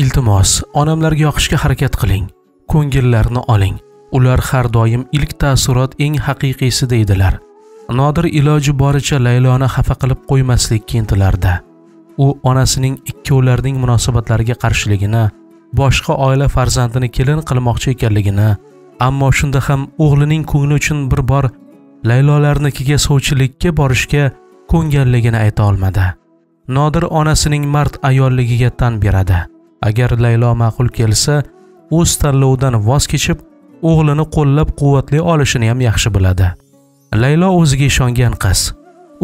Iltimos, onamlarga yoqishga harakat qiling. Ko'ngillarini oling. Ular har doim ilk ta'ssurot eng haqiqiysi deydilar. Nodir iloji boricha Layloni xafa qilib qo'ymaslikka intilardi. U onasining ikkovlarining munosabatlariga qarshiligini, boshqa oila farzandini kelin qilmoqchi ekanligini, ammo shunda ham o'g'lining ko'ngli uchun bir bor Laylolarnikiga sovchilikka borishga ko'nganligini ayta olmadi. Nodir onasining mard ayolligiga tan beradi. Agar Laylo ma'qul kelsa, o'z tanlovidan voz kechib, o'g'lini qo'llab-quvvatlay olishini ham yaxshi biladi. Laylo o'ziga ishongan qiz.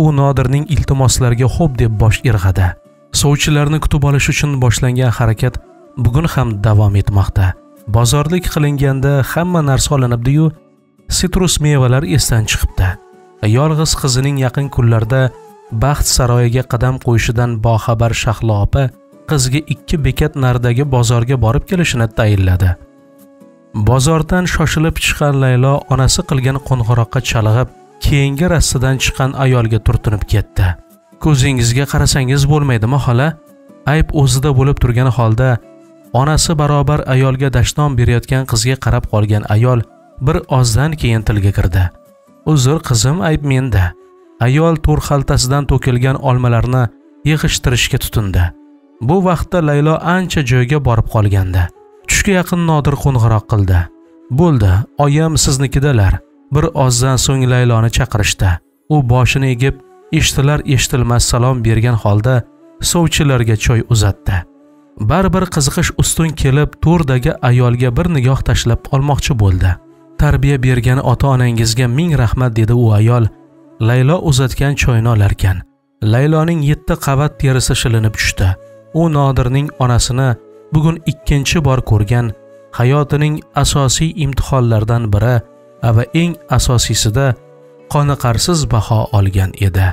U Nodirning iltimoslariga xo'p deb bosh irg'adi. Sovchilarni kutib olish uchun boshlangan harakat bugun ham davom etmoqda. Bozorlik qilinganda hamma narsa olinibdi-yu, sitrus mevalar esdan chiqibdi. Yolg'iz qizining yaqin kunlarda baxt saroyiga qadam qo'yishidan boxabar Shahlo opa qizga 2 bekat naridagi bozorga borib kelishini tayinladi. Bozordan shoshilib chiqqan Laylo onasi qilgan qo'ng'iroqqa chalg'ib, keyingi rastadan chiqqan ayolga turtinib ketdi. Ko'zingizga qarasangiz bo'lmaydimi, xola? Ayb o'zida bo'lib turgan holda onasi barobar ayolga dashnom berayotgan qizga qarab qolgan ayol bir ozdan keyin tilga kirdi. Uzr qizim, ayb menda. Ayol to'r xaltasidan to'kilgan olmalarni yig'ishtirishga tutindi. Bu vaqtda Laylo ancha joyga borib qolgandi. Tushga yaqin Nodir qo'ng'iroq qildi. Bo'ldi, oyam siznikidalar. Bir ozdan so'ng Layloni chaqirishdi. U boshini egib, eshitilar-eshitilmas salom bergan holda sovchilarga choy uzatdi. Baribir qiziqish ustun kelib, to'rdagi ayolga bir nigoh tashlab olmoqchi bo'ldi. Tarbiya bergan ota-onangizga ming rahmat dedi u ayol. Laylo uzatgan choyni olarkan. Layloning 7 qavat terisi shilinib tushdi. U Nodirning onasini bugun 2-chi bor ko'rgan, hayotining asosiy imtihonlaridan biri va eng asosiysida qoniqarsiz baho olgan edi.